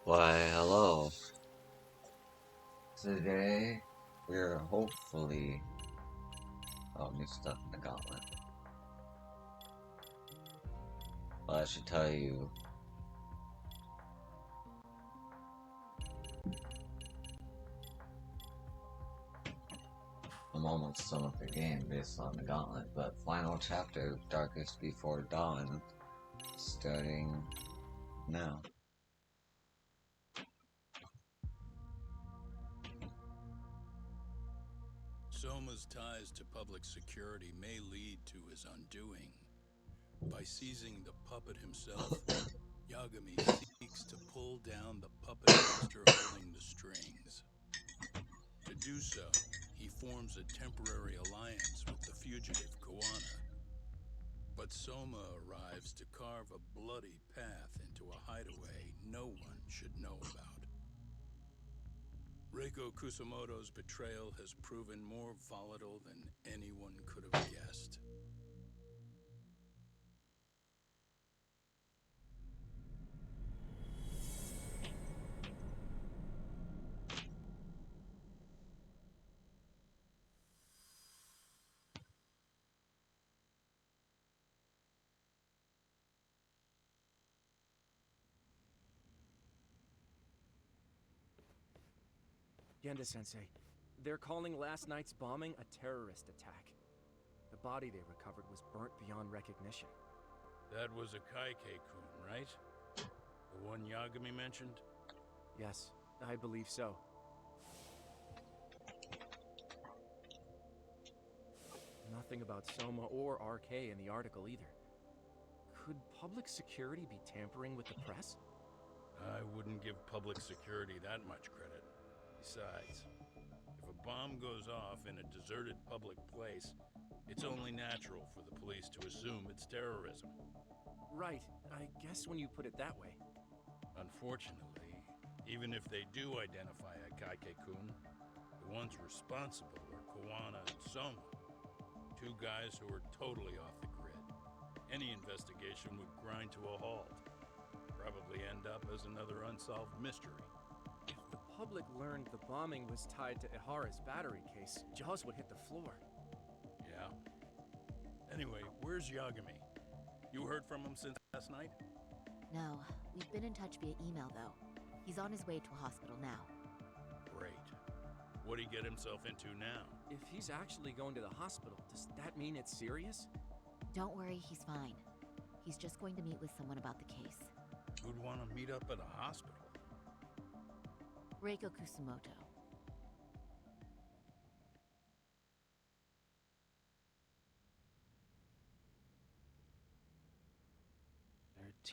Why, hello. Today, we're hopefully... Oh, new stuff in the gauntlet. Well, I should tell you... I'm almost done with the game based on the gauntlet, but final chapter, Darkest Before Dawn, starting now. Soma's ties to public security may lead to his undoing. By seizing the puppet himself, Yagami seeks to pull down the puppet master holding the strings. To do so, he forms a temporary alliance with the fugitive Koana. But Soma arrives to carve a bloody path into a hideaway no one should know about. Reiko Kusamoto's betrayal has proven more volatile than anyone could have guessed. Genda-sensei, they're calling last night's bombing a terrorist attack. The body they recovered was burnt beyond recognition. That was a Kaike-kun, right? The one Yagami mentioned? Yes, I believe so. Nothing about Soma or RK in the article either. Could public security be tampering with the press? I wouldn't give public security that much credit. Besides, if a bomb goes off in a deserted public place, it's only natural for the police to assume it's terrorism. Right, I guess when you put it that way. Unfortunately, even if they do identify a Kaike-kun, the ones responsible are Koana and Soma. Two guys who are totally off the grid. Any investigation would grind to a halt. Probably end up as another unsolved mystery. If the public learned the bombing was tied to Ihara's battery case, jaws would hit the floor. Yeah. Anyway, where's Yagami? You heard from him since last night? No, we've been in touch via email though. He's on his way to a hospital now. Great. What'd he get himself into now? If he's actually going to the hospital, does that mean it's serious? Don't worry, he's fine. He's just going to meet with someone about the case. Who'd want to meet up at a hospital? Reiko Kusumoto.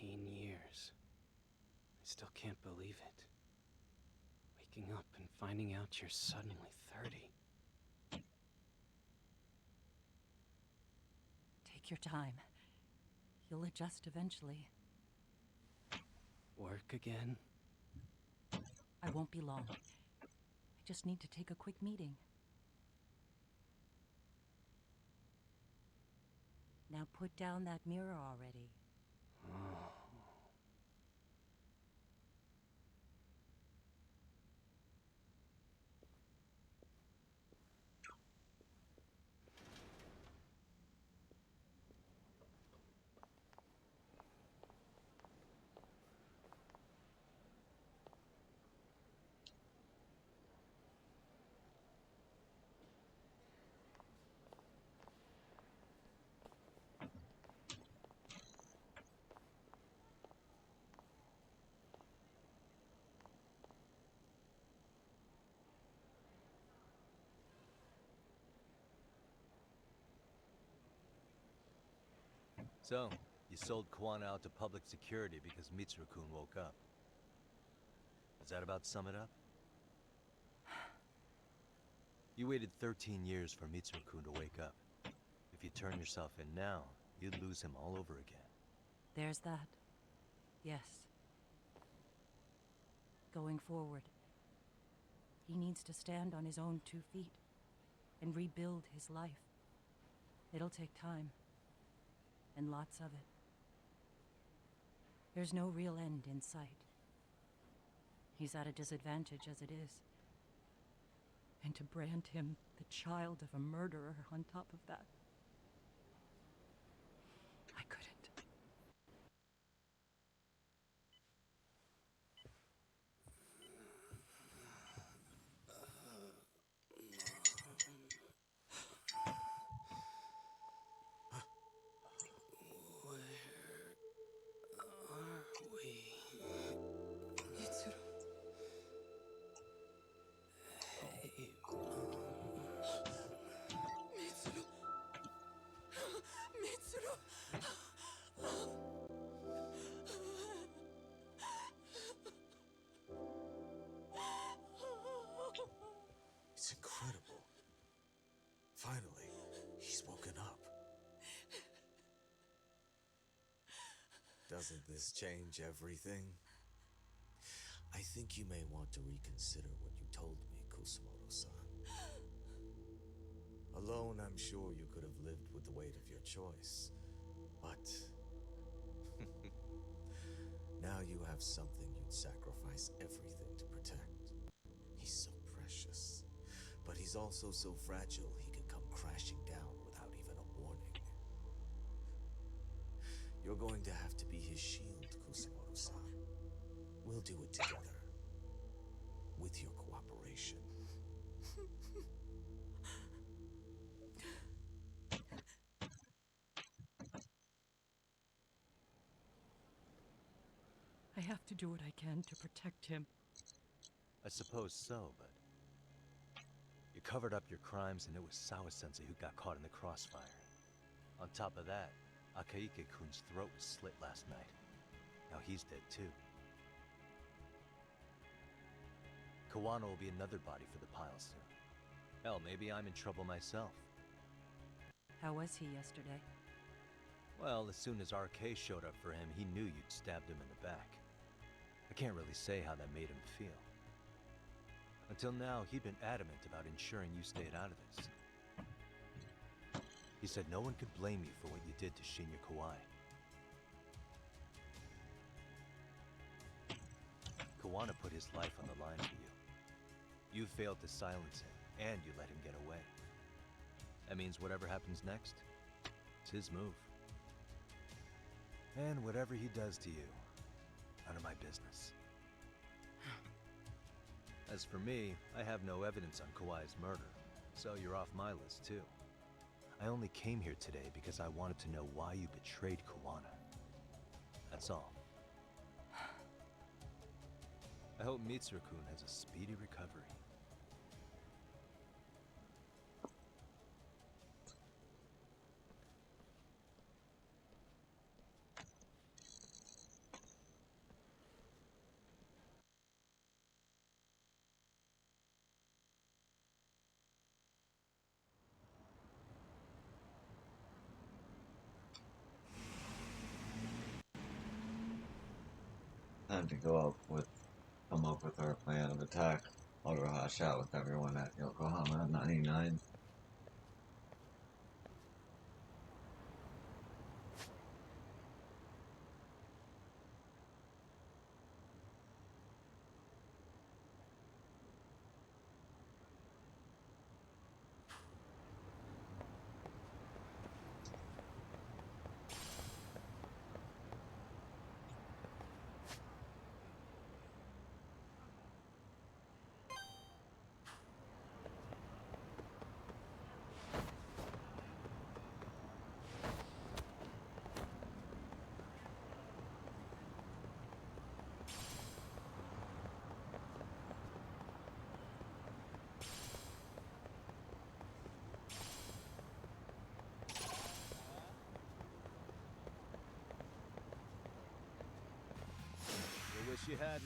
Years. I still can't believe it. Waking up and finding out you're suddenly 30. Take your time. You'll adjust eventually. Work again? I won't be long. I just need to take a quick meeting. Now put down that mirror already. So, you sold Koana out to public security because Mitsuru-kun woke up. Does that about sum it up? You waited 13 years for Mitsuru-kun to wake up. If you turn yourself in now, you'd lose him all over again. There's that. Yes. Going forward, he needs to stand on his own 2 feet and rebuild his life. It'll take time. And lots of it. There's no real end in sight. He's at a disadvantage as it is. And to brand him the child of a murderer on top of that. I couldn't. It's incredible. Finally, he's woken up. Doesn't this change everything? I think you may want to reconsider what you told me, Kusumoto-san. Alone, I'm sure you could have lived with the weight of your choice. But... now you have something you'd sacrifice everything to protect. He's so precious. But he's also so fragile he can come crashing down without even a warning. You're going to have to be his shield, Kusumoto-san. We'll do it together. With your cooperation. I have to do what I can to protect him. I suppose so, but... you covered up your crimes and it was Sawa-sensei who got caught in the crossfire. On top of that, Akaike-kun's throat was slit last night. Now he's dead too. Kawano will be another body for the pile soon. Hell, maybe I'm in trouble myself. How was he yesterday? Well, as soon as RK showed up for him, he knew you'd stabbed him in the back. I can't really say how that made him feel. Until now, he'd been adamant about ensuring you stayed out of this. He said no one could blame you for what you did to Shinya Kawai. Kawano put his life on the line for you. You failed to silence him, and you let him get away. That means whatever happens next, it's his move. And whatever he does to you, none of my business. As for me, I have no evidence on Kawai's murder, so you're off my list too. I only came here today because I wanted to know why you betrayed Kawano. That's all. I hope Mitsuru-kun has a speedy recovery. Time to come up with our plan of attack. I'll go hash out with everyone at Yokohama 99. I wish you hadn't.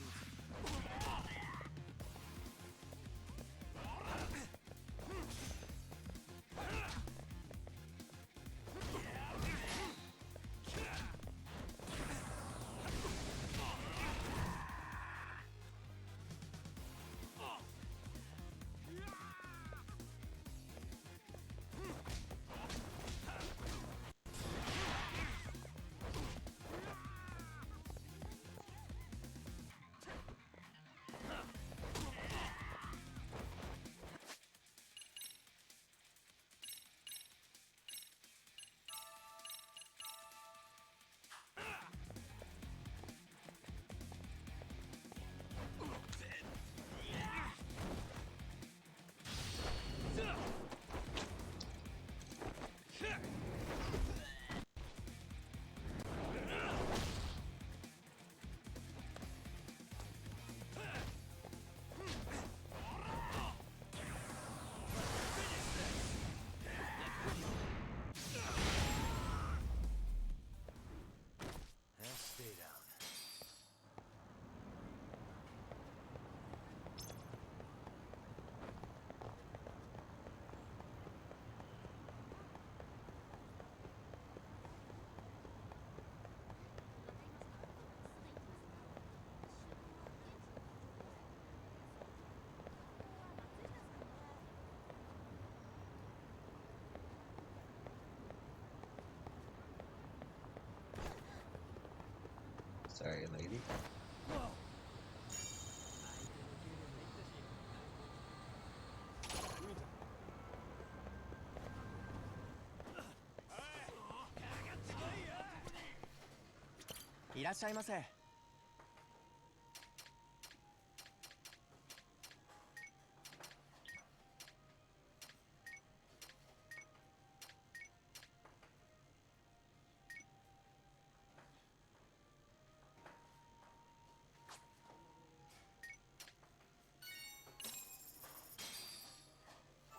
Sorry, lady.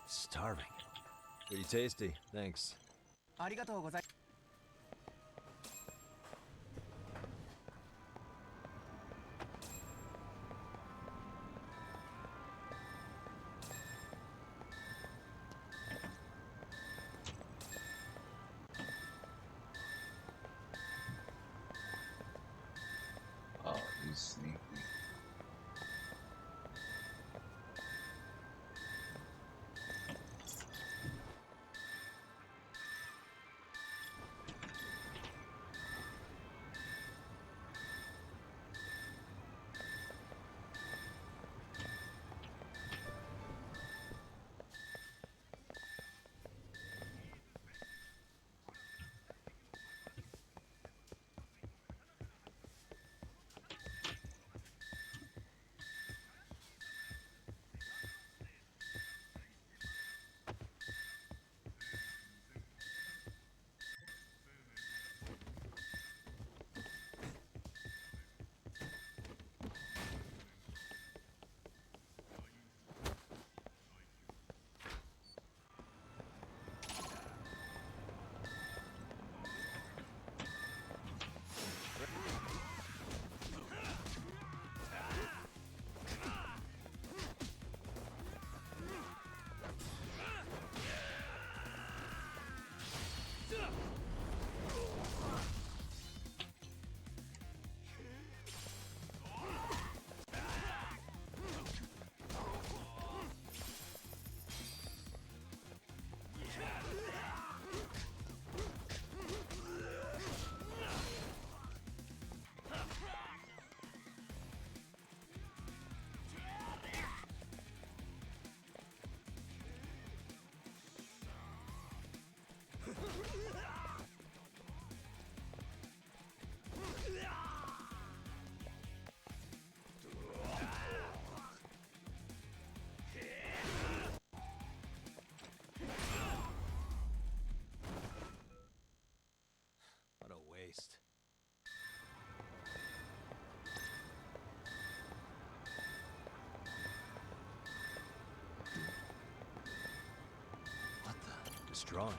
Starving. Pretty tasty, thanks. ありがとうござい Oh, he's sneaky. What a waste. What the? Destroying.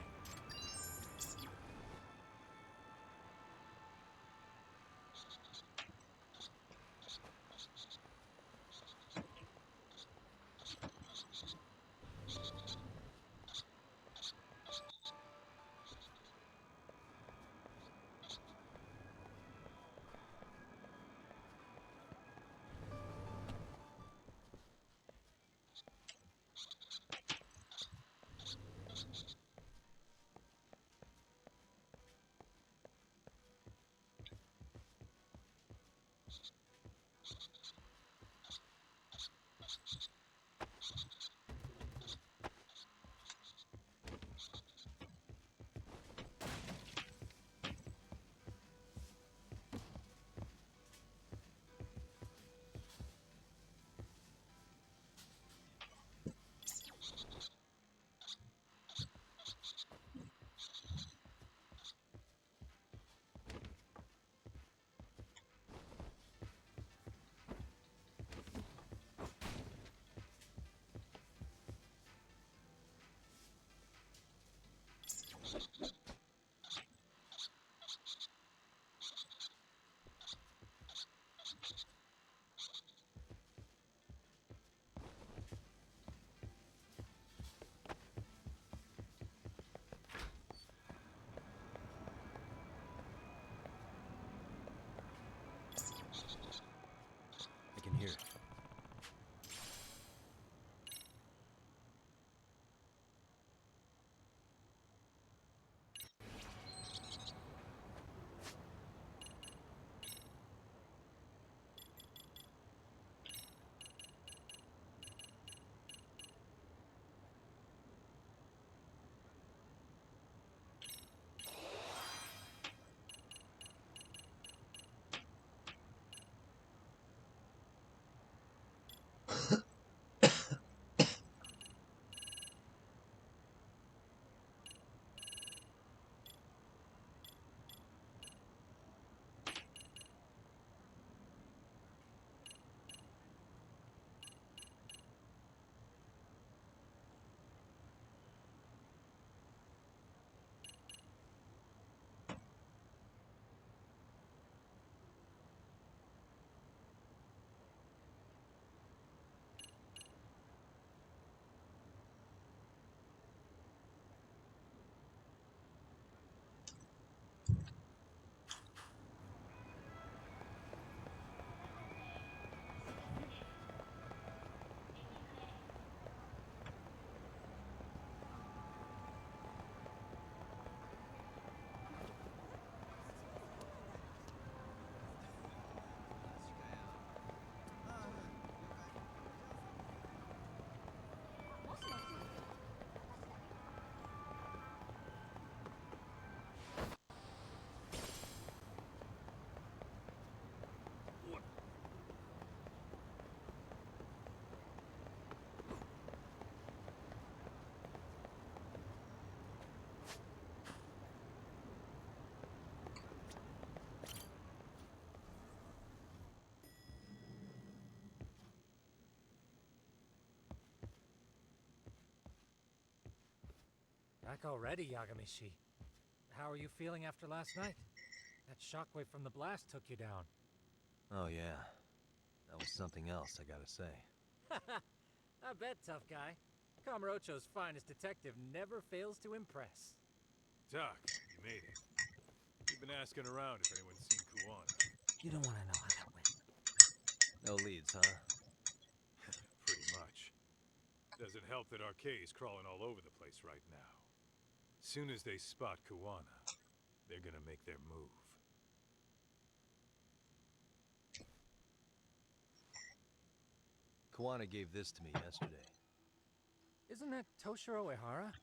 Back already, Yagamishi. How are you feeling after last night? That shockwave from the blast took you down. Oh yeah, that was something else, I gotta say. I bet, tough guy. Kamurocho's finest detective never fails to impress. Doc, you made it. We've been asking around if anyone's seen Kuwana. You don't want to know how that went. No leads, huh? Pretty much. Doesn't help that Arcay's crawling all over the place right now. Soon as they spot Kuwana, they're gonna make their move. Kuwana gave this to me yesterday. Isn't that Toshiro Ehara?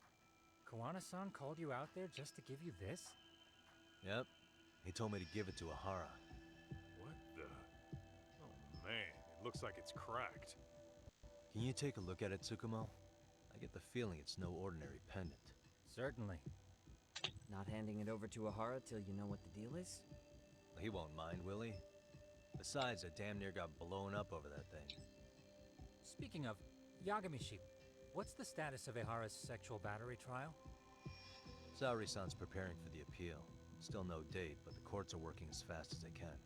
Kawana-san called you out there just to give you this? Yep. He told me to give it to Ehara. What the? Oh man, it looks like it's cracked. Can you take a look at it, Tsukumo? I get the feeling it's no ordinary pendant. Certainly. Not handing it over to Ehara till you know what the deal is? He won't mind, will he? Besides, I damn near got blown up over that thing. Speaking of, Yagamishi, what's the status of Ehara's sexual battery trial? Saori-san's preparing for the appeal. Still no date, but the courts are working as fast as they can.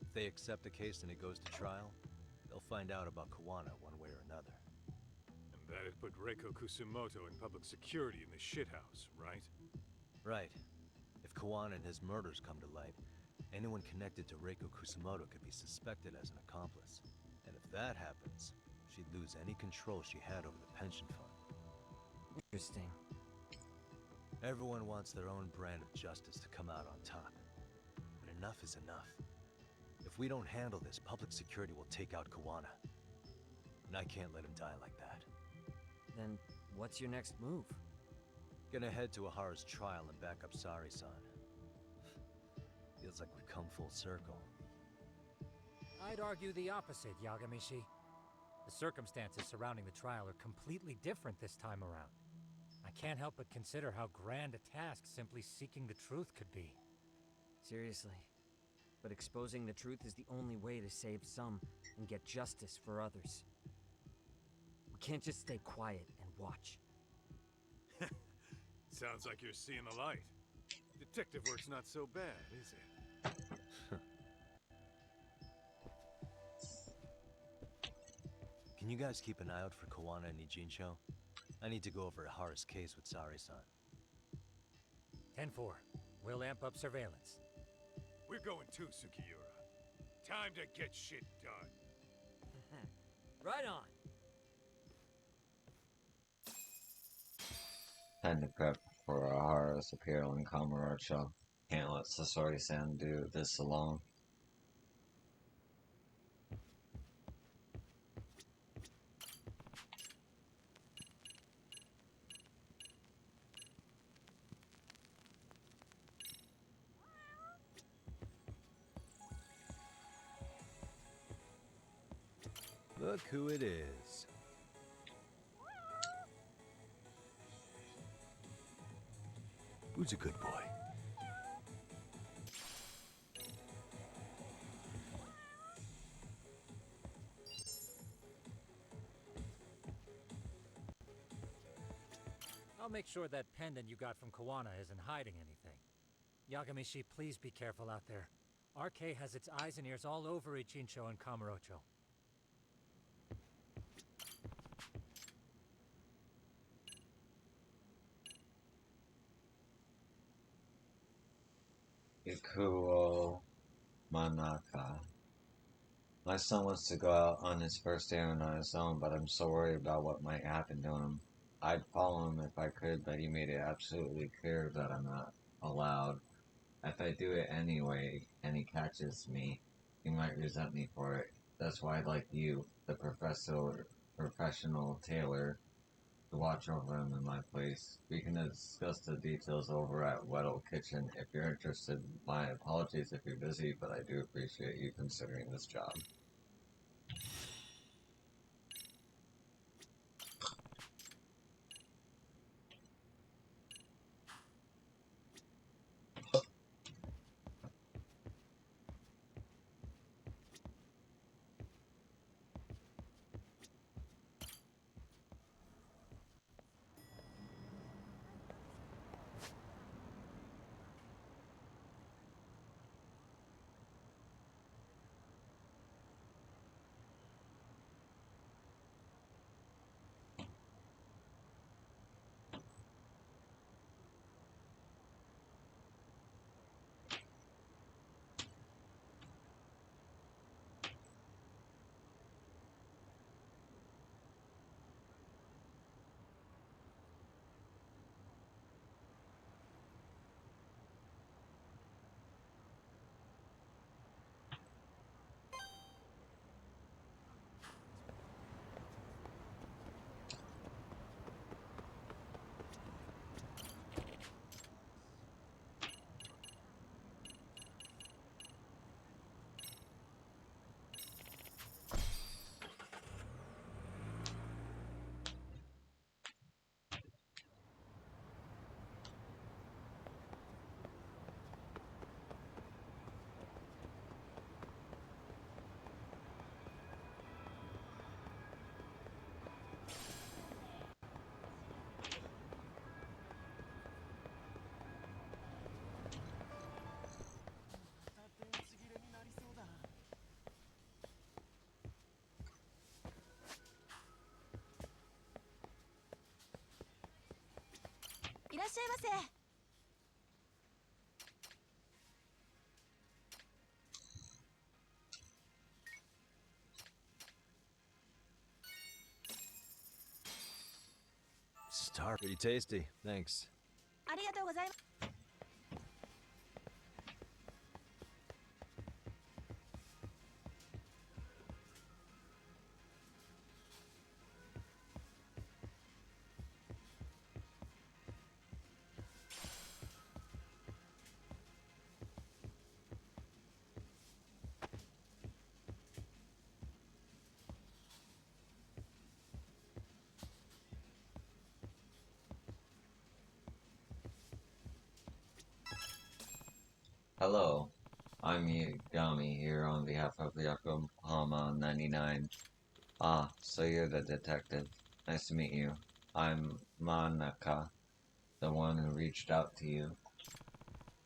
If they accept the case and it goes to trial, they'll find out about Kuwana one way or another. And that'd put Reiko Kusumoto in public security in the shithouse, right? Right. If Kuwana and his murders come to light, anyone connected to Reiko Kusumoto could be suspected as an accomplice. And if that happens, she'd lose any control she had over the pension fund. Interesting. Everyone wants their own brand of justice to come out on top. But enough is enough. If we don't handle this, public security will take out Kuwana. And I can't let him die like that. Then what's your next move? Gonna head to Ehara's trial and back up Saori-san. Feels like we've come full circle. I'd argue the opposite, Yagamishi. The circumstances surrounding the trial are completely different this time around. I can't help but consider how grand a task simply seeking the truth could be. Seriously. But exposing the truth is the only way to save some and get justice for others. We can't just stay quiet and watch. Sounds like you're seeing the light. Detective work's not so bad, is it? Can you guys keep an eye out for Kuwana and Ijincho? I need to go over Ehara's case with Saori-san. 10-4. We'll amp up surveillance. We're going too, Sukiura. Time to get shit done. Right on. Time to prep for Ahara's appeal in Kamurocho. Can't let Sasori-san do this alone. Look who it is. Who's a good boy? I'll make sure that pendant you got from Kuwana isn't hiding anything. Yagamishi, please be careful out there. RK has its eyes and ears all over Ichincho and Kamurocho. Ikuo Manaka. My son wants to go out on his first errand on his own, but I'm so worried about what might happen to him. I'd follow him if I could, but he made it absolutely clear that I'm not allowed. If I do it anyway, and he catches me, he might resent me for it. That's why I'd like you, the professional tailor, to watch over him in my place. We can discuss the details over at Weddle Kitchen if you're interested. My apologies if you're busy, but I do appreciate you considering this job. っしゃいませ。Star, pretty tasty. Thanks. ありがとうございます。Hello, I'm Yagami here on behalf of Yokohama 99. Ah, so you're the detective. Nice to meet you. I'm Manaka, the one who reached out to you.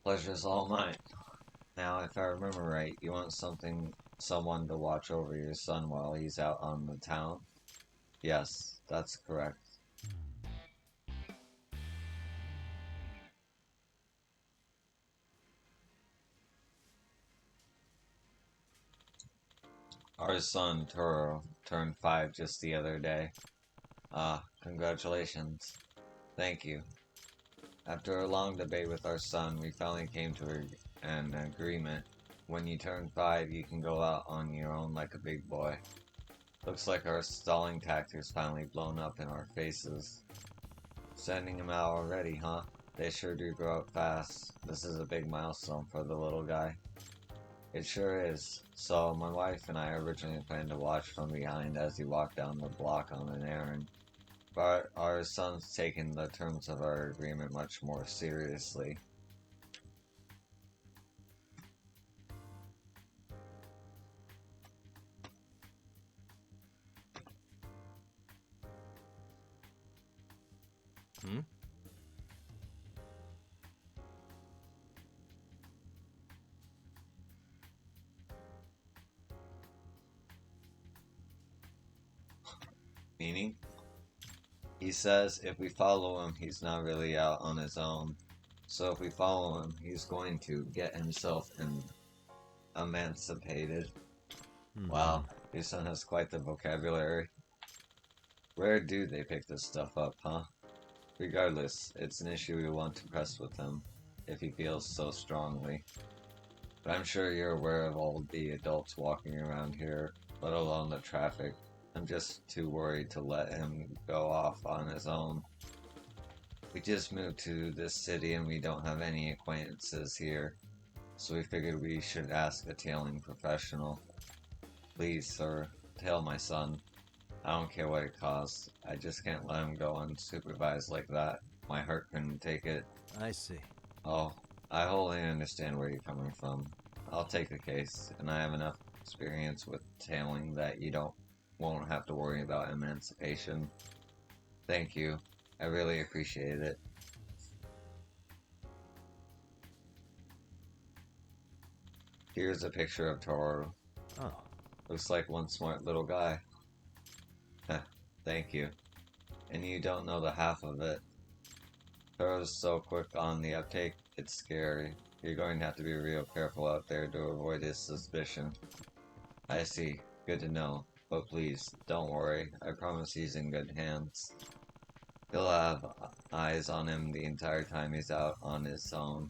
Pleasure's all mine. Now, if I remember right, you want someone to watch over your son while he's out on the town? Yes, that's correct. Our son, Toro, turned 5 just the other day. Ah, congratulations. Thank you. After a long debate with our son, we finally came to an agreement. When you turn 5, you can go out on your own like a big boy. Looks like our stalling tactics finally blown up in our faces. Sending him out already, huh? They sure do grow up fast. This is a big milestone for the little guy. It sure is. So, my wife and I originally planned to watch from behind as he walked down the block on an errand. But our son's taken the terms of our agreement much more seriously. Hmm? Meaning? He says if we follow him, he's not really out on his own. So if we follow him, he's going to get himself emancipated. Wow, your son has quite the vocabulary. Where do they pick this stuff up, huh? Regardless, it's an issue we want to press with him, if he feels so strongly. But I'm sure you're aware of all the adults walking around here, let alone the traffic. I'm just too worried to let him go off on his own. We just moved to this city and we don't have any acquaintances here, so we figured we should ask a tailing professional. Please, sir, tail my son. I don't care what it costs. I just can't let him go unsupervised like that. My heart couldn't take it. I see. Oh, I wholly understand where you're coming from. I'll take the case, and I have enough experience with tailing that you won't have to worry about emancipation. Thank you. I really appreciate it. Here's a picture of Toro. Oh. Looks like one smart little guy. Thank you. And you don't know the half of it. Toro's so quick on the uptake, it's scary. You're going to have to be real careful out there to avoid his suspicion. I see. Good to know. But please, don't worry. I promise he's in good hands. He'll have eyes on him the entire time he's out on his own,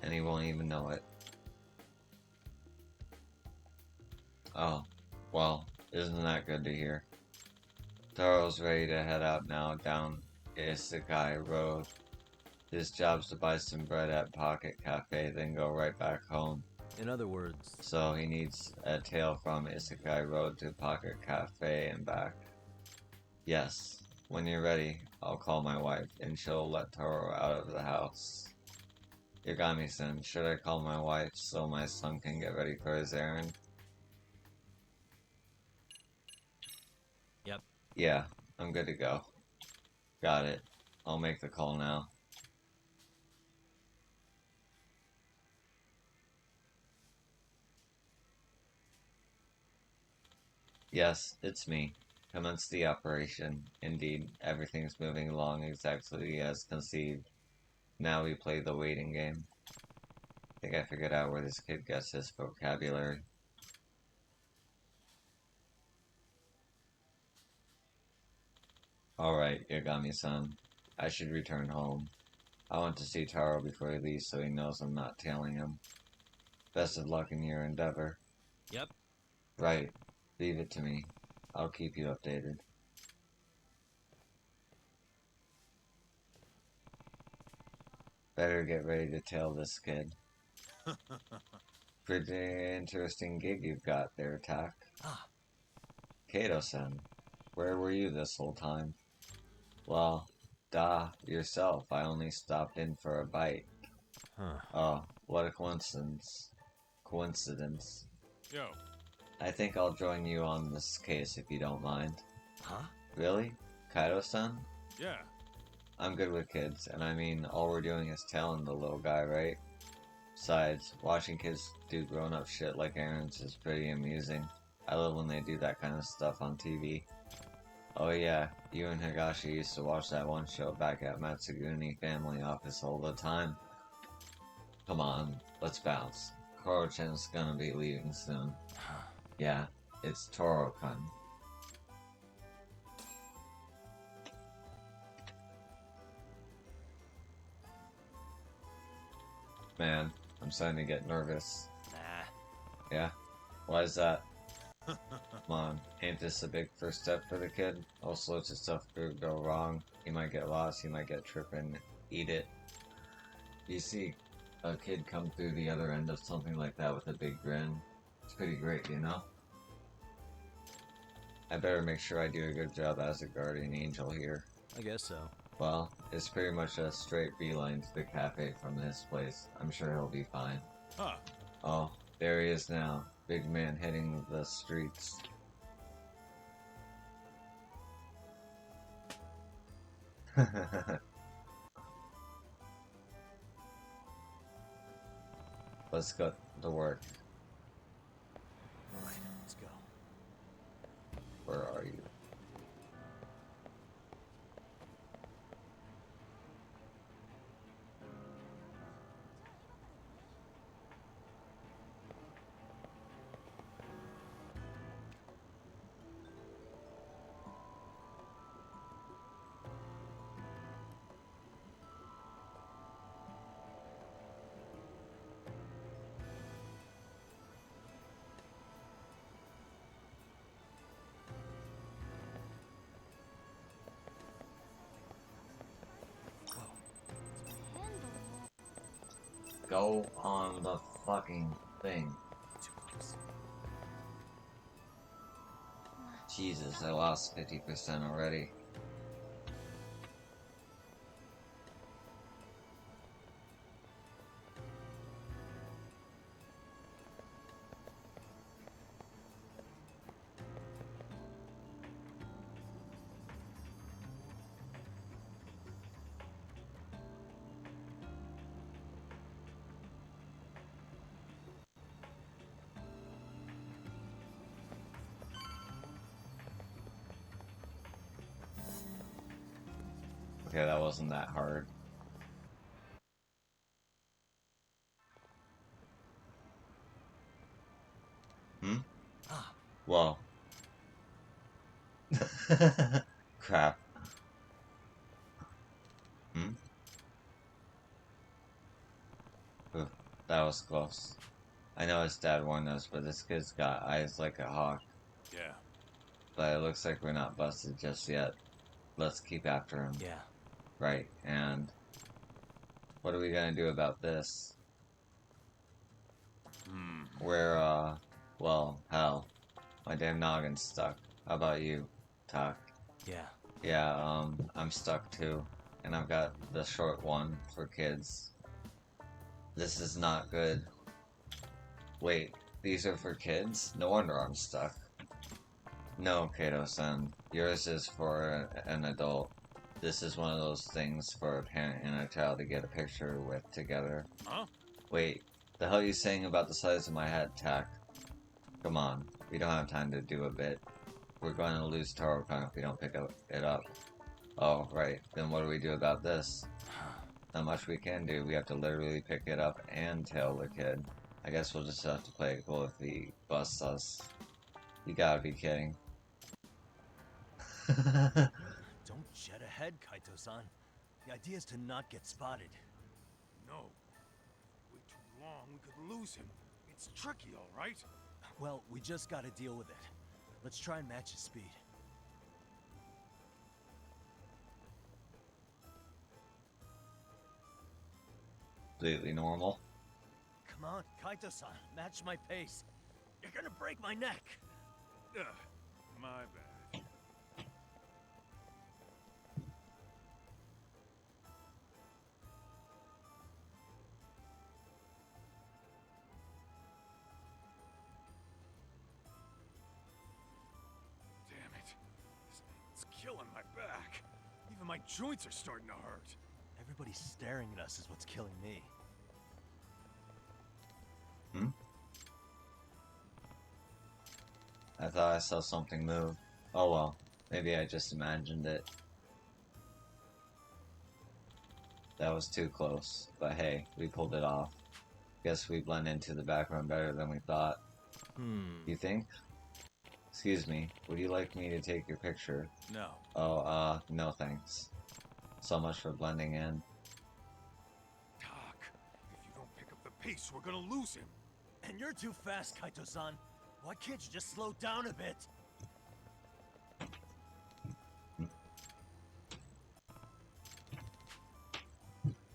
and he won't even know it. Oh, well, isn't that good to hear? Toro's ready to head out now down Isekai Road. His job's to buy some bread at Pocket Cafe, then go right back home. In other words... So he needs a tail from Isekai Road to Pocket Cafe and back. Yes, when you're ready, I'll call my wife, and she'll let Toro out of the house. Yagami-san, should I call my wife so my son can get ready for his errand? Yep. Yeah, I'm good to go. Got it. I'll make the call now. Yes, it's me. Commence the operation. Indeed, everything's moving along exactly as conceived. Now we play the waiting game. I think I figured out where this kid gets his vocabulary. Alright, Yagami-san. I should return home. I want to see Taro before he leaves so he knows I'm not tailing him. Best of luck in your endeavor. Yep. Right. Leave it to me. I'll keep you updated. Better get ready to tail this kid. Pretty interesting gig you've got there, Tak. Ah. Kato-san, where were you this whole time? Well, yourself. I only stopped in for a bite. Huh. Oh, what a coincidence. Yo. I think I'll join you on this case if you don't mind. Huh? Really? Kaido-san? Yeah. I'm good with kids, and I mean, all we're doing is tailing the little guy, right? Besides, watching kids do grown-up shit like errands is pretty amusing. I love when they do that kind of stuff on TV. Oh yeah, you and Higashi used to watch that one show back at Matsuguni Family Office all the time. Come on, let's bounce. Koro-chan's gonna be leaving soon. Yeah, it's Toro-kun. Man, I'm starting to get nervous. Nah. Yeah? Why is that? Come on, ain't this a big first step for the kid? All sorts of stuff could go wrong. He might get lost, he might get tripping. Eat it. You see a kid come through the other end of something like that with a big grin. It's pretty great, you know? I better make sure I do a good job as a guardian angel here. I guess so. Well, it's pretty much a straight beeline to the cafe from this place. I'm sure he'll be fine. Huh. Oh, there he is now. Big man hitting the streets. Let's go to work. Alright, let's go. Where are you? Go on the fucking thing. Too close. Jesus, I lost 50% already. Okay, that wasn't that hard. Ah. Whoa. Crap. Ooh, that was close. I know his dad warned us, but this kid's got eyes like a hawk. Yeah. But it looks like we're not busted just yet. Let's keep after him. Yeah. Right, and what are we gonna do about this? We're, well, hell, my damn noggin's stuck. How about you, Tak? Yeah. Yeah, I'm stuck too, and I've got the short one for kids. This is not good. Wait, these are for kids? No wonder I'm stuck. No, Kato-san, yours is for an adult. This is one of those things for a parent and a child to get a picture with together. Huh? Wait, the hell are you saying about the size of my head, Tak? Come on, we don't have time to do a bit. We're going to lose Taro-kun if we don't pick it up. Oh, right, then what do we do about this? Not much we can do. We have to literally pick it up and tail the kid. I guess we'll just have to play it cool if he busts us. You gotta be kidding. Don't jet ahead, Kaito-san. The idea is to not get spotted. No. Wait too long, we could lose him. It's tricky, all right? Well, we just gotta deal with it. Let's try and match his speed. Completely normal. Come on, Kaito-san, match my pace. You're gonna break my neck. Ugh, my bad. Damn it. It's killing my back. Even my joints are starting to hurt. Everybody staring at us is what's killing me. Hmm? I thought I saw something move. Oh well, maybe I just imagined it. That was too close, but hey, we pulled it off. Guess we blend into the background better than we thought. You think? Excuse me, would you like me to take your picture? No. Oh, no thanks. So much for blending in. Talk. If you don't pick up the pace, we're gonna lose him. And you're too fast, Kaito-san. Why can't you just slow down a bit?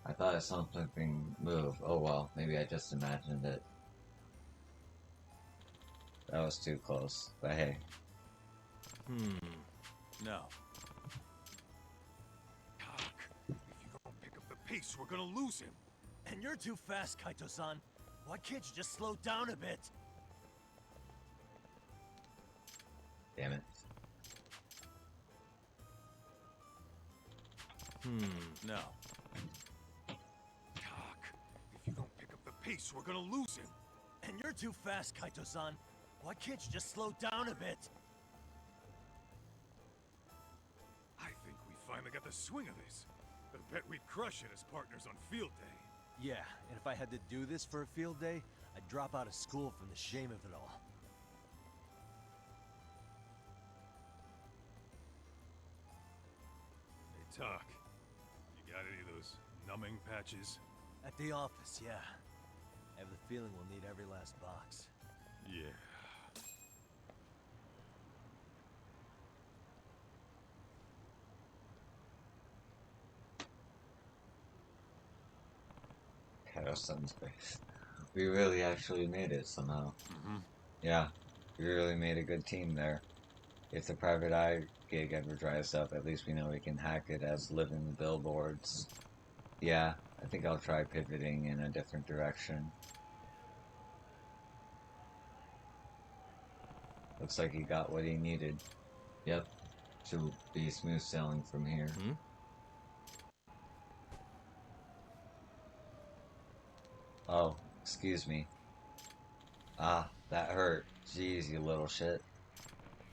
I thought I saw something move. Oh well, maybe I just imagined it. That was too close, but hey. No. Talk. If you don't pick up the pace, we're gonna lose him. And you're too fast, Kaito-san. Why can't you just slow down a bit? Damn it. No. Talk. If you don't pick up the pace, we're gonna lose him. And you're too fast, Kaito-san. Why can't you just slow down a bit? I think we finally got the swing of this. I bet we'd crush it as partners on field day. Yeah, and if I had to do this for a field day, I'd drop out of school from the shame of it all. Hey, Talk. You got any of those numbing patches? At the office, yeah. I have the feeling we'll need every last box. Yeah. Kaito-san's face. We really actually made it somehow. Yeah, we really made a good team there. If the private eye gig ever dries up, at least we know we can hack it as living billboards. Yeah, I think I'll try pivoting in a different direction. Looks like he got what he needed. Yep, should be smooth sailing from here. Oh, excuse me. Ah, that hurt. Jeez, you little shit.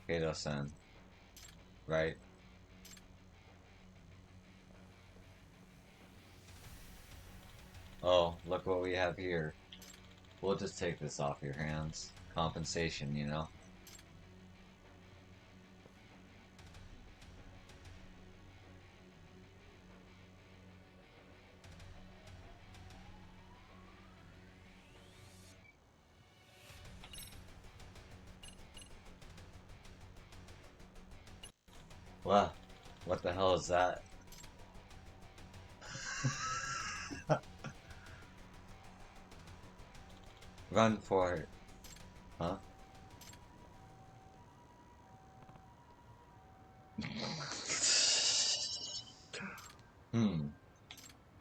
Kaito-san. Right. Oh, look what we have here. We'll just take this off your hands. Compensation, you know? Wow, what the hell is that? Run for it. Huh?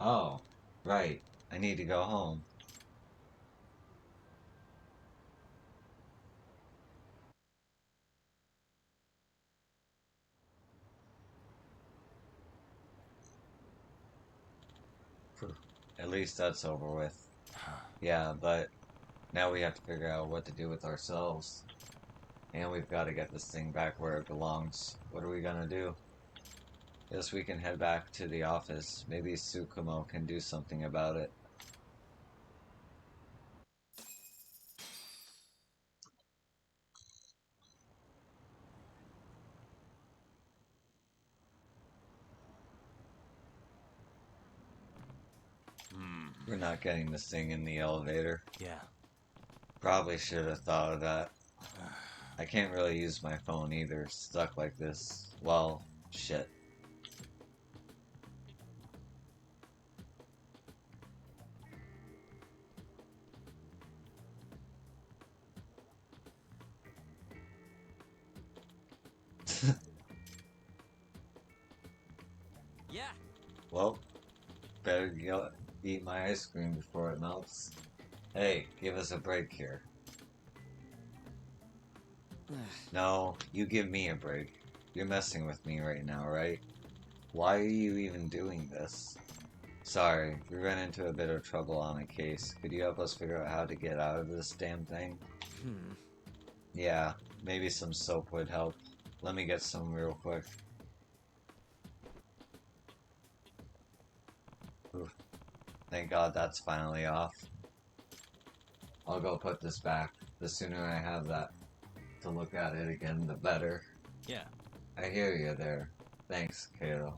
Oh, right. I need to go home. At least that's over with. Yeah, but now we have to figure out what to do with ourselves. And we've got to get this thing back where it belongs. What are we gonna do? Guess we can head back to the office. Maybe Tsukumo can do something about it. We're not getting this thing in the elevator. Yeah. Probably should have thought of that. I can't really use my phone either, stuck like this. Well, shit. Yeah. Well, better eat my ice cream before it melts. Hey, give us a break here. No, you give me a break. You're messing with me right now, right? Why are you even doing this? Sorry, we ran into a bit of trouble on a case. Could you help us figure out how to get out of this damn thing? Yeah, maybe some soap would help. Let me get some real quick. Oof. Thank God that's finally off. I'll go put this back. The sooner I have that to look at it again, the better. Yeah. I hear you there. Thanks, Kato.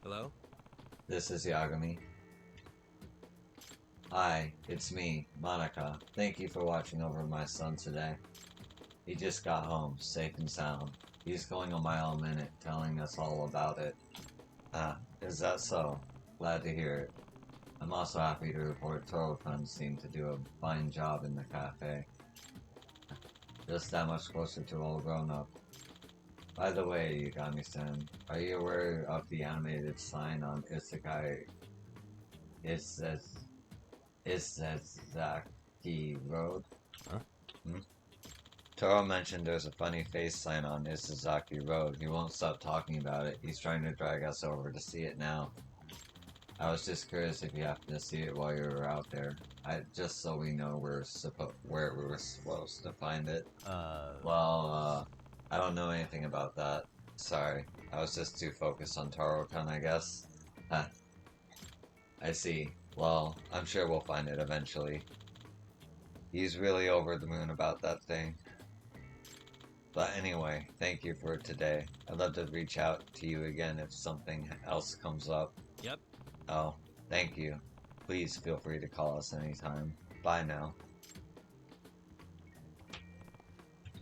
Hello? This is Yagami. Hi, it's me, Monica. Thank you for watching over my son today. He just got home, safe and sound. He's going a mile a minute, telling us all about it. Is that so? Glad to hear it. I'm also happy to report Toro-kun seemed to do a fine job in the cafe. Just that much closer to all grown up. By the way, Yagami-san, are you aware of the animated sign on Isekai? It says Zaki Road? Huh? Toro mentioned there's a funny face sign on Isazaki Road. He won't stop talking about it. He's trying to drag us over to see it now. I was just curious if you happened to see it while you were out there. Just so we know where we were supposed to find it. Well, I don't know anything about that. Sorry. I was just too focused on Taro-kun, I guess. Huh. I see. Well, I'm sure we'll find it eventually. He's really over the moon about that thing. But anyway, thank you for today. I'd love to reach out to you again if something else comes up. Yep. Oh, thank you. Please feel free to call us anytime. Bye now.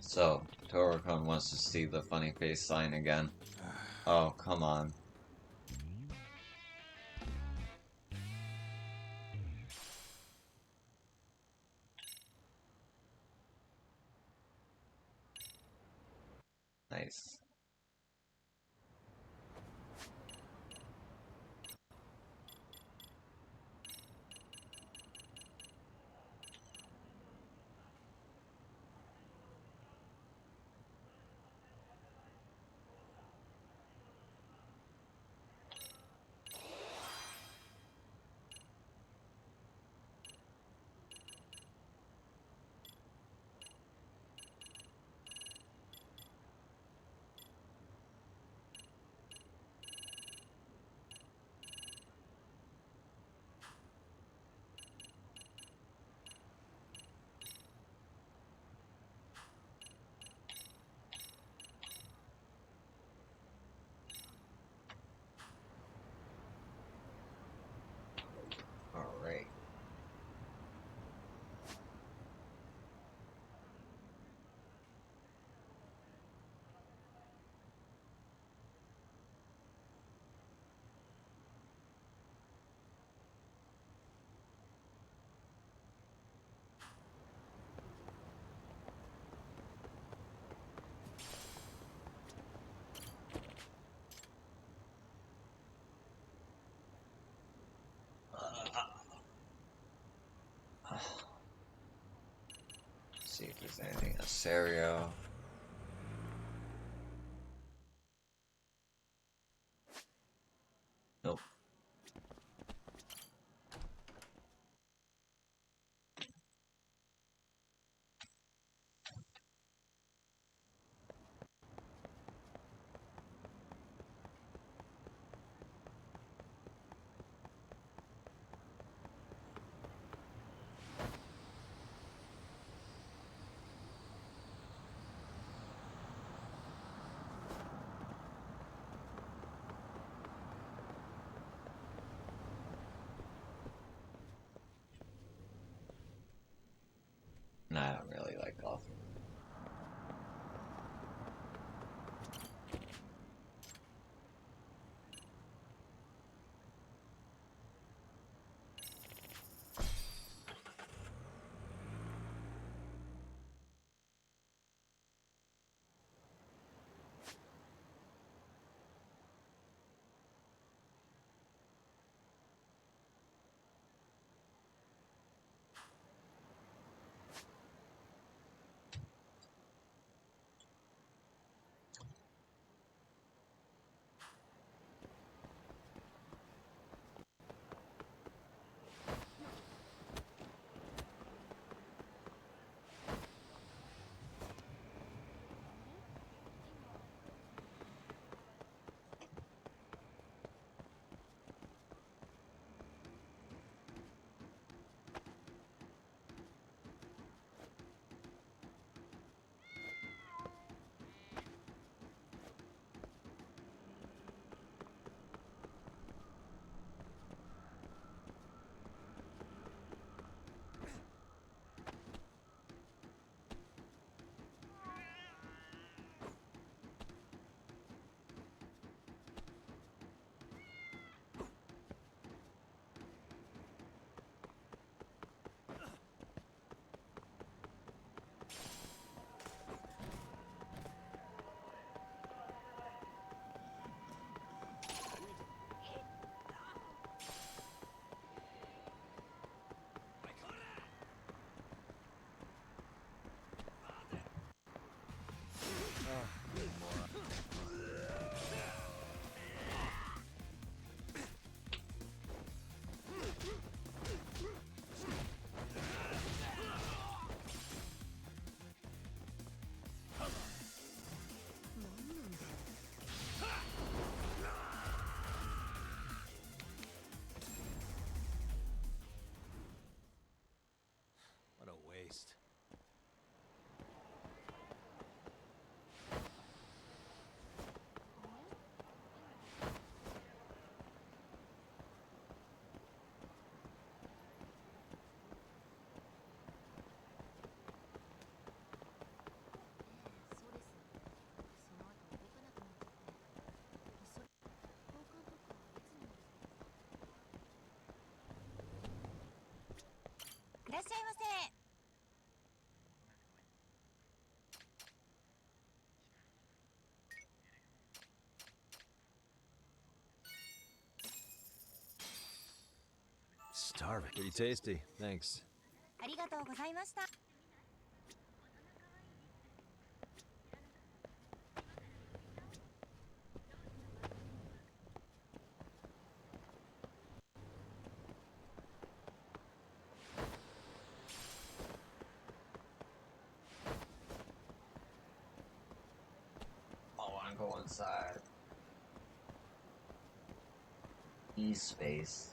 So, Toro-kun wants to see the funny face sign again. Oh, come on. Nice. Alright. See if there's anything else. Serio. Nope. stuff. What a waste. Starving. Pretty tasty. Thanks. ありがとうございました。I wanna go inside. E-space.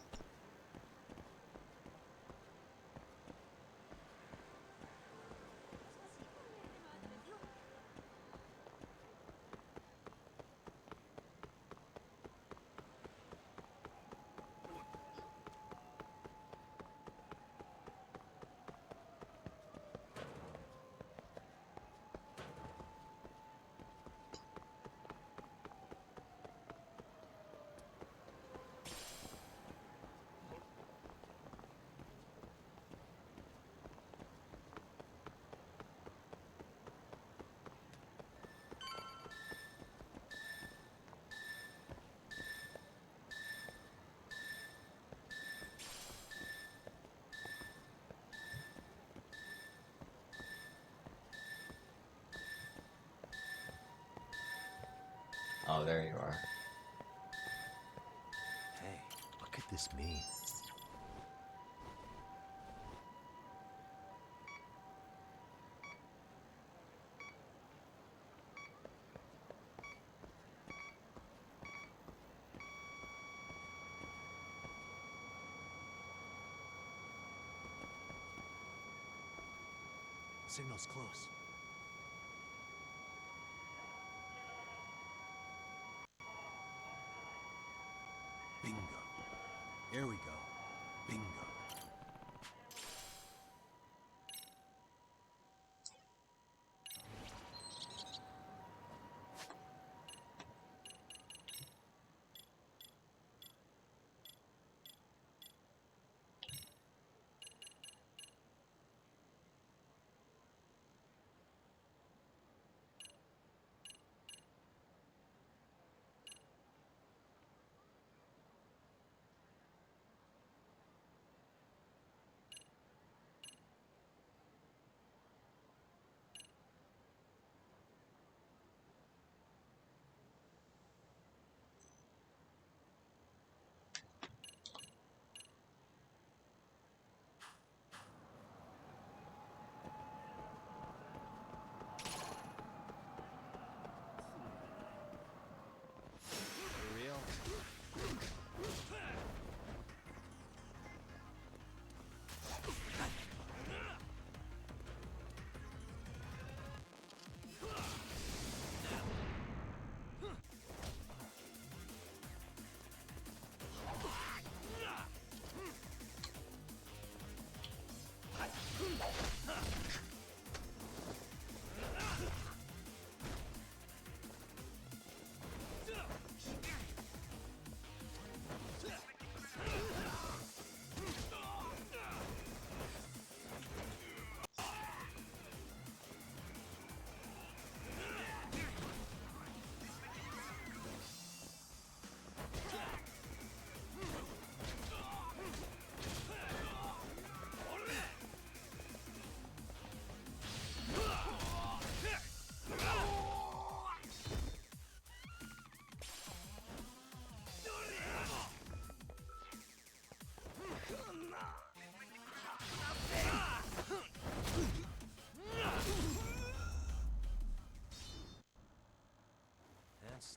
Oh, there you are. Hey, what could this mean? Signal's close. Bingo. Here we go. Bingo.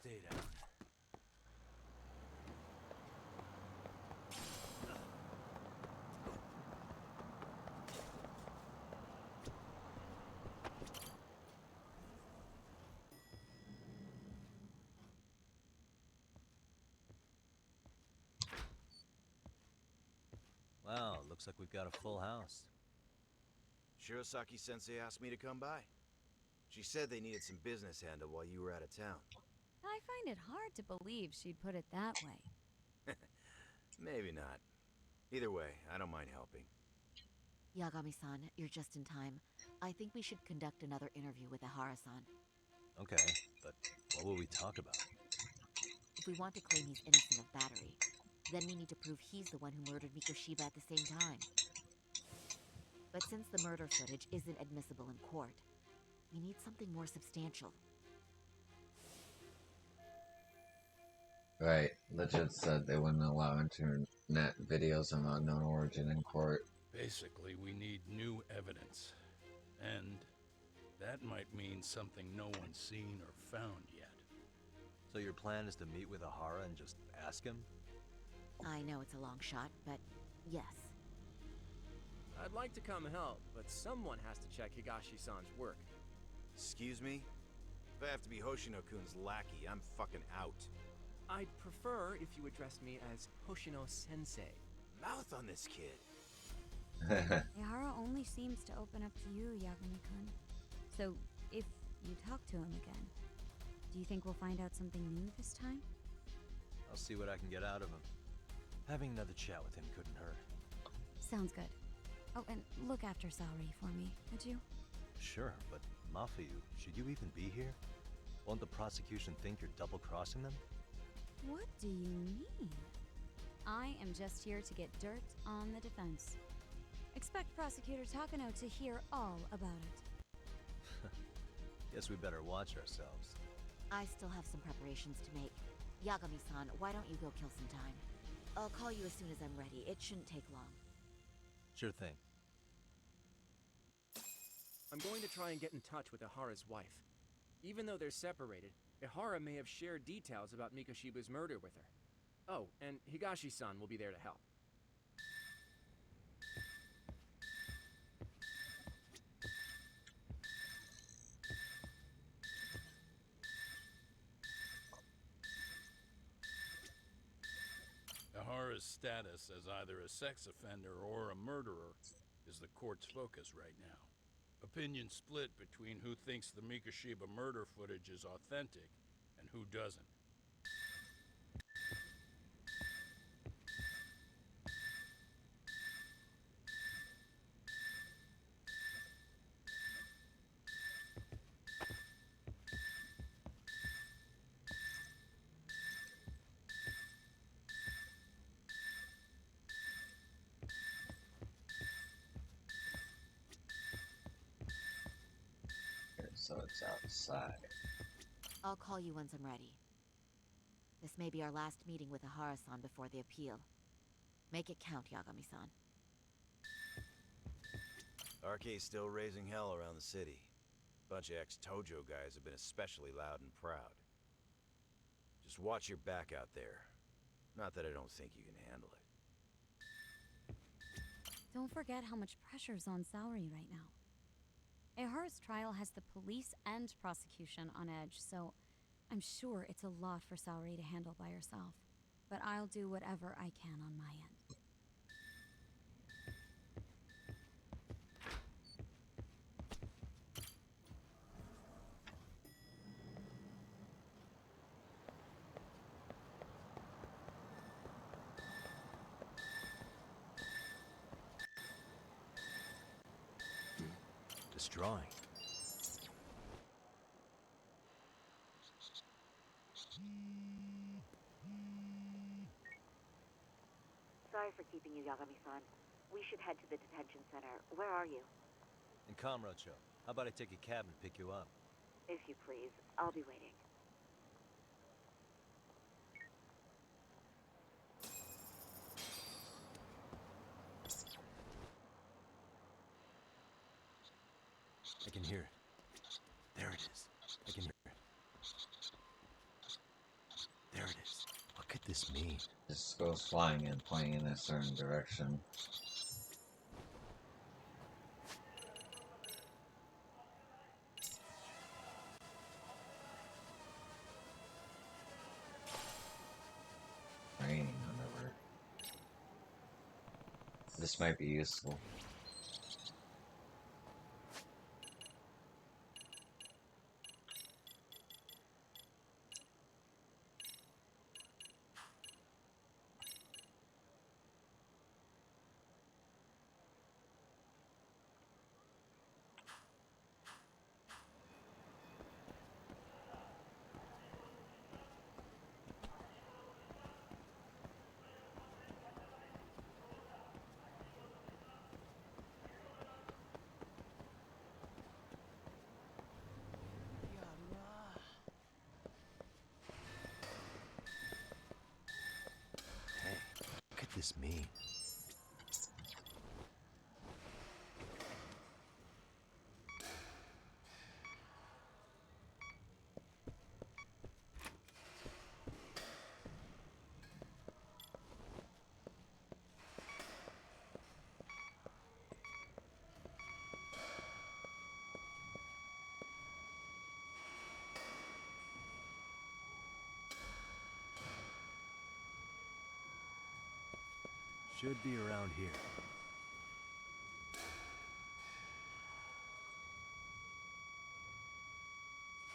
Stay down. Wow, looks like we've got a full house. Shirosaki-sensei asked me to come by. She said they needed some business handled while you were out of town. I find it hard to believe she'd put it that way. Maybe not. Either way, I don't mind helping. Yagami-san, you're just in time. I think we should conduct another interview with Ihara-san. Okay, but what will we talk about? If we want to claim he's innocent of battery, then we need to prove he's the one who murdered Mikoshiba at the same time. But since the murder footage isn't admissible in court, we need something more substantial. Right. Legit said they wouldn't allow internet videos of unknown origin in court. Basically, we need new evidence. And that might mean something no one's seen or found yet. So your plan is to meet with Ihara and just ask him? I know it's a long shot, but yes. I'd like to come help, but someone has to check Higashi-san's work. Excuse me? If I have to be Hoshino-kun's lackey, I'm fucking out. I'd prefer if you address me as Hoshino-sensei. Mouth on this kid. Ihara only seems to open up to you, Yagami-kun. So, if you talk to him again, do you think we'll find out something new this time? I'll see what I can get out of him. Having another chat with him couldn't hurt. Sounds good. Oh, and look after Saori for me, would you? Sure, but Mafuyu, should you even be here? Won't the prosecution think you're double-crossing them? What do you mean? I am just here to get dirt on the defense. Expect Prosecutor Takano to hear all about it. Guess we better watch ourselves. I still have some preparations to make. Yagami-san, why don't you go kill some time? I'll call you as soon as I'm ready. It shouldn't take long. Sure thing. I'm going to try and get in touch with Ihara's wife. Even though they're separated, Ihara may have shared details about Mikoshiba's murder with her. Oh, and Higashi-san will be there to help. Ihara's status as either a sex offender or a murderer is the court's focus right now. Opinions split between who thinks the Mikoshiba murder footage is authentic and who doesn't. So it's outside. I'll call you once I'm ready. This may be our last meeting with Ihara-san before the appeal. Make it count, Yagami-san. RK's still raising hell around the city. Bunch of ex-Tojo guys have been especially loud and proud. Just watch your back out there. Not that I don't think you can handle it. Don't forget how much pressure's on Saori right now. Ihara's trial has the police and prosecution on edge, so I'm sure it's a lot for Saori to handle by herself. But I'll do whatever I can on my end. Destroying. Sorry for keeping you, Yagami-san. We should head to the detention center. Where are you? In Kamurocho. How about I take a cab and pick you up? If you please. I'll be waiting. I can hear it. There it is. I can hear it. this mean? This goes flying and pointing in a certain direction. Raining on the river. This might be useful. What could this mean? Should be around here.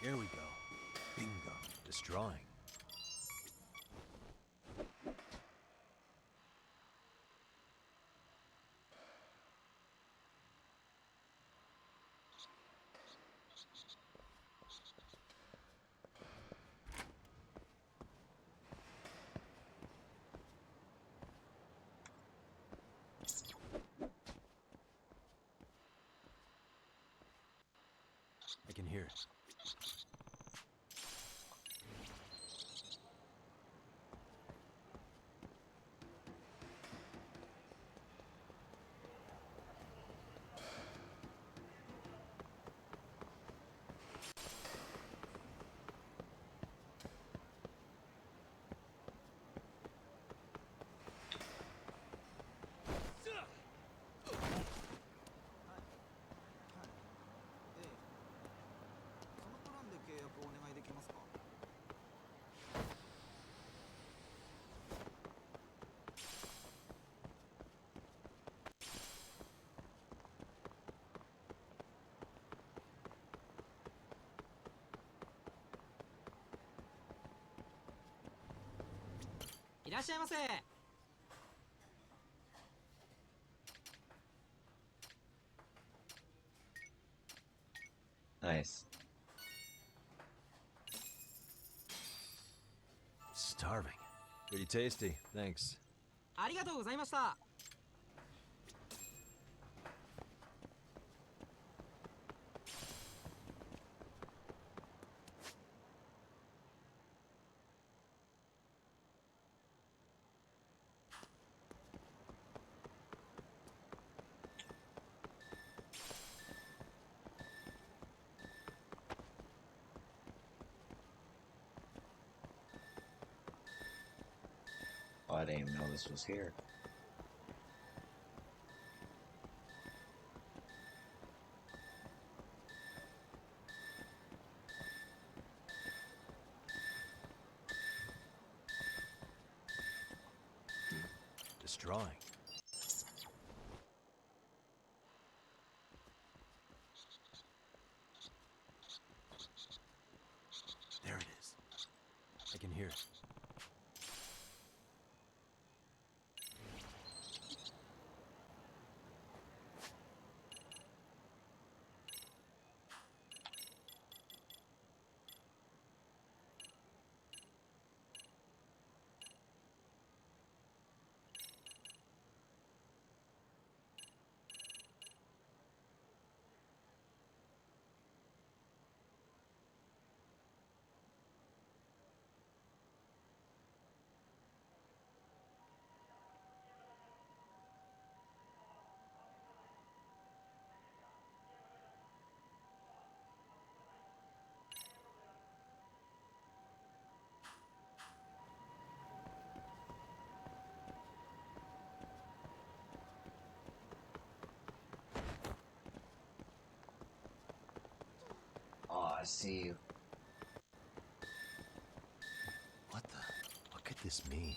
Here we go. Bingo. Destroying. I can hear it. Nice. Starving. Pretty tasty. Thanks. ありがとうございました。Oh, I didn't even know this was here. Destroying. There it is. I can hear it. see you. What could this mean?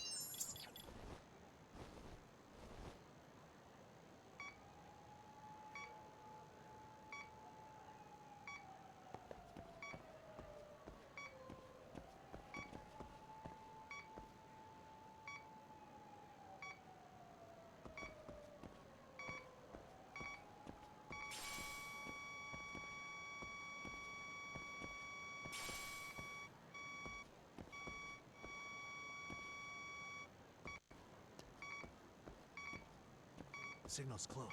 Signal's close.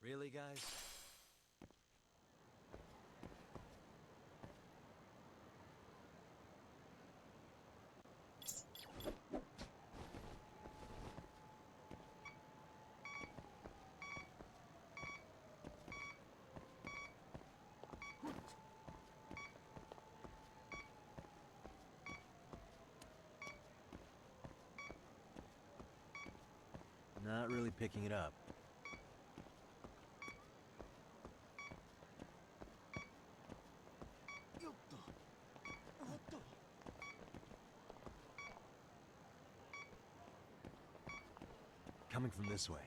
Really, guys? Not really picking it up. Coming from this way.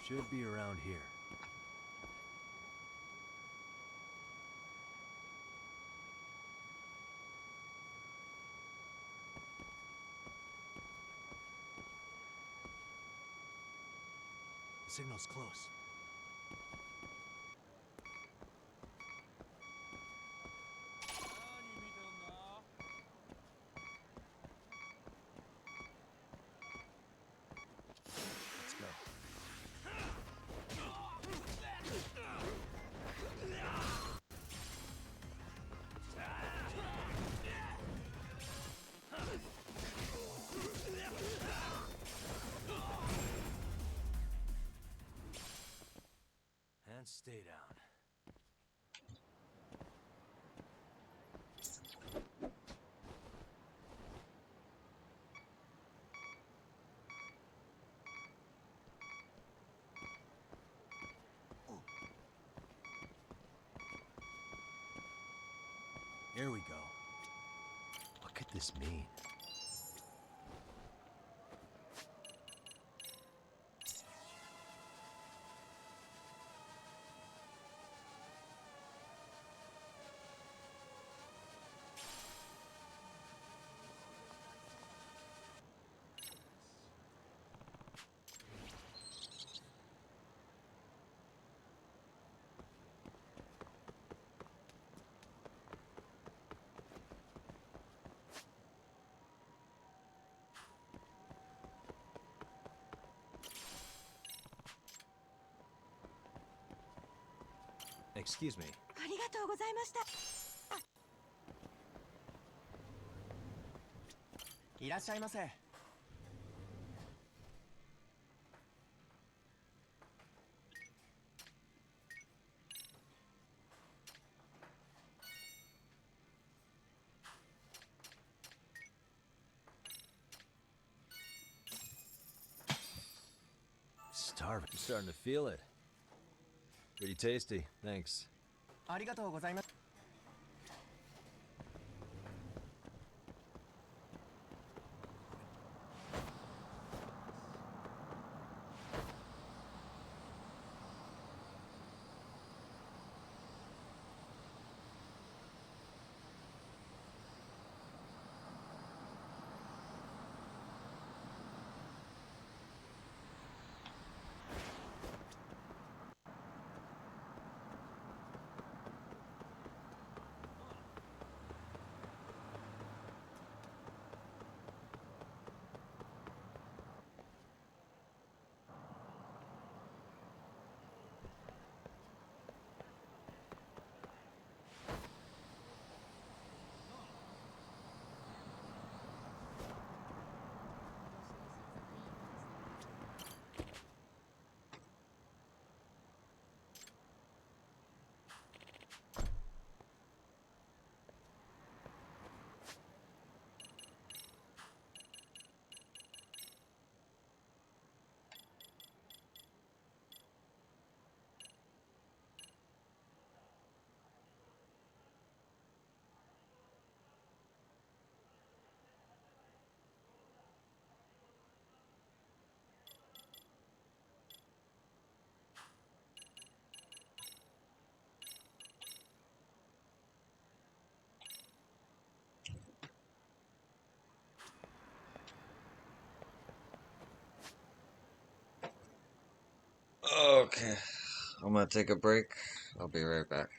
Should be around here. The signal's close. Let's go. And stay down. Here we go. What could this mean? Excuse me. ありがとうございました。いらっしゃいませ。Starving. I'm starting to feel it. Pretty tasty. Thanks. ありがとうございます。Okay, I'm gonna take a break. I'll be right back.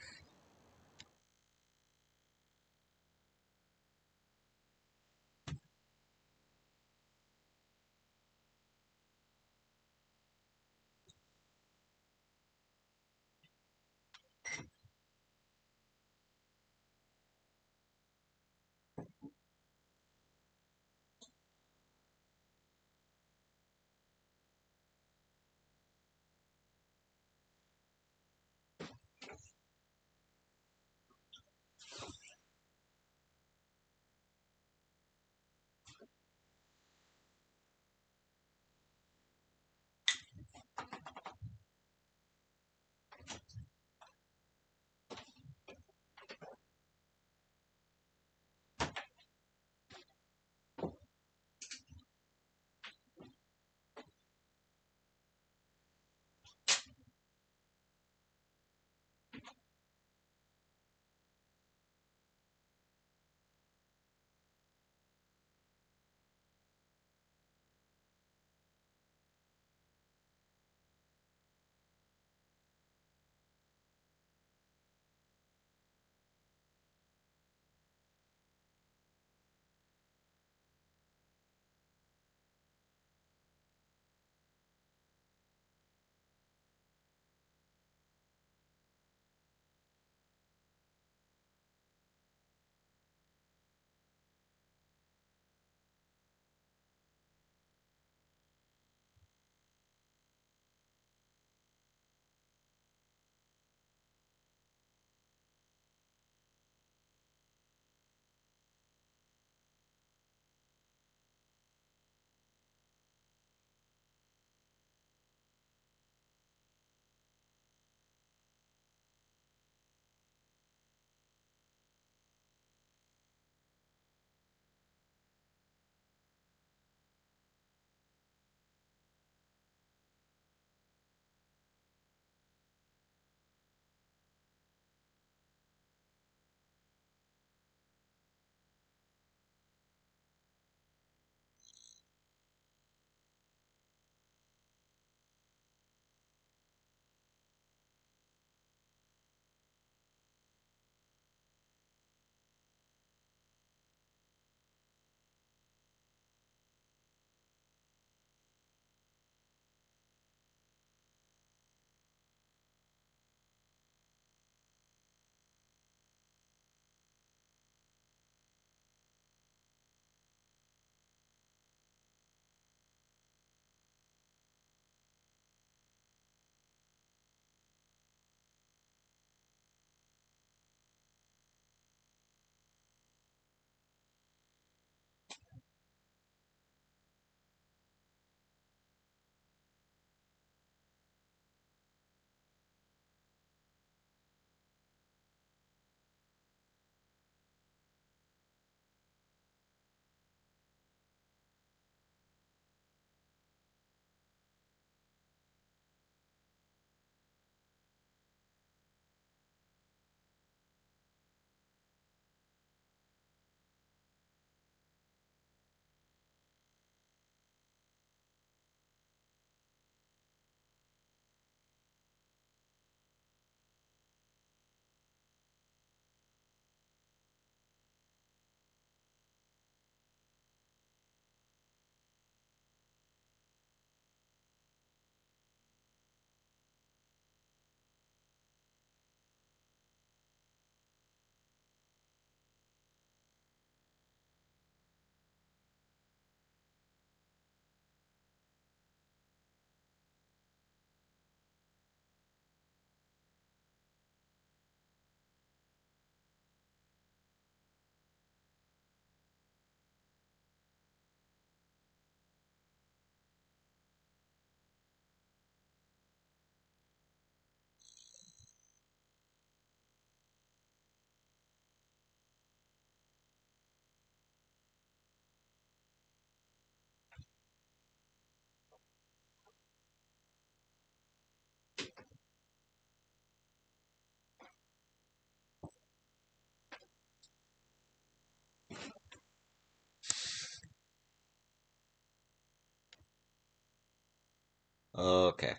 Okay.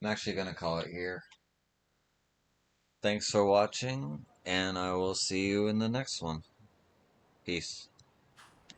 I'm actually going to call it here. Thanks for watching, and I will see you in the next one. Peace.